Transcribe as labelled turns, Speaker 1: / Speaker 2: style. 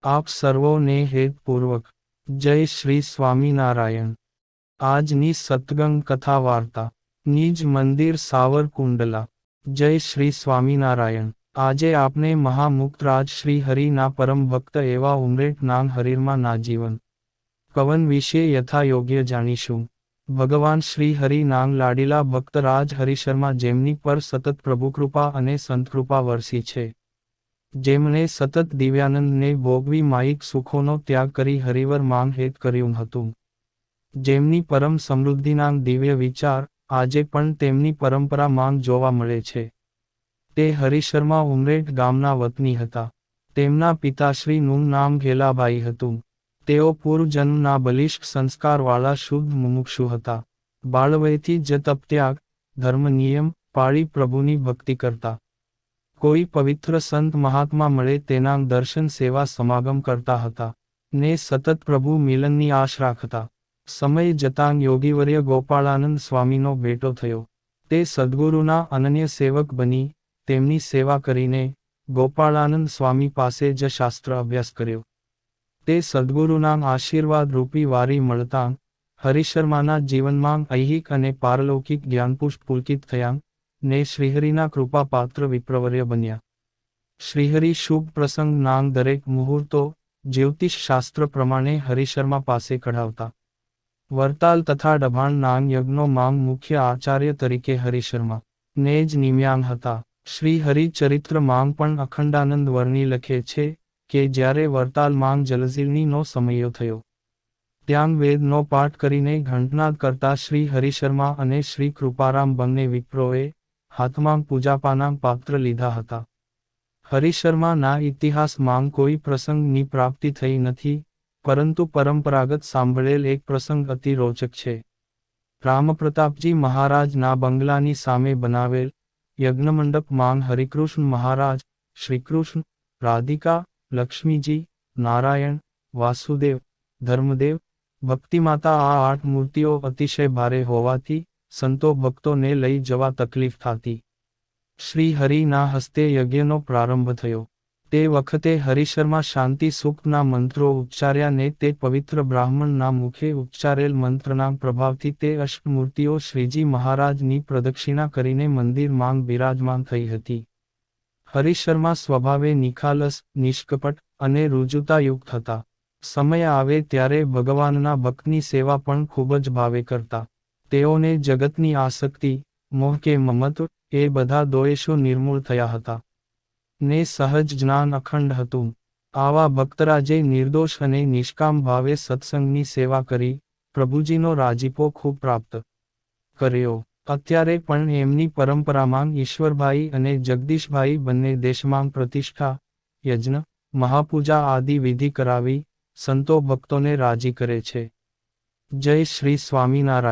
Speaker 1: આપ સર્વોને હેતપૂર્વક જય શ્રી સ્વામિનારાયણ। આજની સત્સંગ કથા વાર્તા નિજ મંદિર સાવરકુંડલા। જય શ્રી સ્વામિનારાયણ। આજે આપને મહામુક્તરાજ શ્રી હરિના પરમ ભક્ત એવા ઉમરેઠ નાગ હરિરમાં ના જીવન પવન વિશે યથાયોગ્ય જાણીશું। ભગવાન શ્રી હરિ નાગ લાડીલા ભક્તરાજ હરિશર્મા જેમની પર સતત પ્રભુકૃપા અને સંતકૃપા વરસી છે, જેમણે સતત દિવ્યાનંદને ભોગવી માયિક સુખોનો ત્યાગ કરી હરિવર માંગ હેત કર્યું હતું, જેમની પરમ સમૃદ્ધિના દિવ્ય વિચાર આજે પણ તેમની પરંપરા માંગ જોવા મળે છે। તે હરિશર્મા ઉમરેઠ ગામના વતની હતા। તેમના પિતાશ્રીનું નામ ઘેલાભાઈ હતું। તેઓ પૂર્વજન્મના બલિષ્ઠ સંસ્કારવાળા શુદ્ધ મુમુક્ષુ હતા। બાળવયથી જ તપ ત્યાગ, ધર્મ નિયમ પાળી પ્રભુની ભક્તિ કરતા। કોઈ પવિત્ર સંત મહાત્મા મળે તેના દર્શન સેવા સમાગમ કરતા હતા ને સતત પ્રભુ મિલનની આશ રાખતા। સમય જતાં યોગીવર્ય ગોપાળાનંદ સ્વામીનો ભેટો થયો। તે સદ્ગુરુના અનન્ય સેવક બની તેમની સેવા કરીને ગોપાળાનંદ સ્વામી પાસે જ શાસ્ત્ર અભ્યાસ કર્યો। તે સદ્ગુરુના આશીર્વાદ રૂપી વારી મળતાં હરિશર્માના જીવનમાં ઐહિક અને પારલૌકિક જ્ઞાનપુષ્પ પુલકિત થયા ને શ્રીહરિના કૃપા પાત્ર વિપ્રવર્ય બન્યા। શ્રીહરિ શુભ પ્રસંગ નાંગ દરેક મુહૂર્તો જ્યોતિષ શાસ્ત્ર પ્રમાણે હરિશર્મા પાસે કઢાવતા। વરતાલ તથા ડભાણ નાંગ યજ્ઞો માંગ મુખ્ય આચાર્ય તરીકે હરિશર્મા ને જ નિમ્યાંગ હતા। શ્રી હરિચરિત્ર માંગ પણ અખંડાનંદ વર્ણી લખે છે કે જ્યારે વરતાલ માંગ જલઝીલનીનો સમયો થયો, ત્યાં વેદનો પાઠ કરીને ઘંટનાદ કરતા શ્રી હરિશર્મા અને શ્રી કૃપારામ બંને વિપ્રોએ હાથમાં પૂજાપાના પાત્ર લીધા હતા। હરિશર્મા ના ઇતિહાસ માંગ કોઈ પ્રસંગની પ્રાપ્તિ થઈ નથી, પરંતુ પરંપરાગત સાંભળેલ એક પ્રસંગ અતિ રોચક છે। રામપ્રતાપજી મહારાજ ના બંગલાની સામે બનાવેલ યજ્ઞમંડપ માંગ હરિકૃષ્ણ મહારાજ, શ્રીકૃષ્ણ, રાધિકા, લક્ષ્મીજી, નારાયણ, વાસુદેવ, ધર્મદેવ, ભક્તિમાતા આ 8 મૂર્તિઓ અતિશય ભારે હોવાથી સંતો ભક્તોને લઈ જવા તકલીફ થતી। શ્રી હરિના હસ્તે યજ્ઞનો પ્રારંભ થયો તે વખતે હરિશર્મા શાંતિ સૂક્તના મંત્રો ઉચ્ચાર્યા ને તે પવિત્ર બ્રાહ્મણના મુખે ઉચ્ચારેલ મંત્રના પ્રભાવથી તે અષ્ટમૂર્તિઓ શ્રીજી મહારાજની પ્રદક્ષિણા કરીને મંદિર માંગ બિરાજમાન થઈ હતી। હરિશર્મા સ્વભાવે નિખાલસ, નિષ્કપટ અને રુજુતાયુક્ત હતા। સમય આવે ત્યારે ભગવાનના ભક્તની સેવા પણ ખૂબ જ ભાવે કરતા। તેઓને જગતની આસક્તિ, મોહ કે મમત્વ એ બધા દોષો નિર્મૂળ થયા હતા ને સહજ જ્ઞાન અખંડ હતું। આવા ભક્તરાજે નિર્દોષ અને નિષ્કામ ભાવે સત્સંગની સેવા કરી પ્રભુજીનો રાજીપો ખૂબ પ્રાપ્ત કર્યો। અત્યારે પણ એમની પરંપરામાં ઈશ્વરભાઈ અને જગદીશભાઈ બંને દેશમાં પ્રતિષ્ઠા, યજ્ઞ, મહાપૂજા આદિ વિધિ કરાવી સંતો ભક્તોને રાજી કરે છે। જય શ્રી સ્વામિનારાયણ।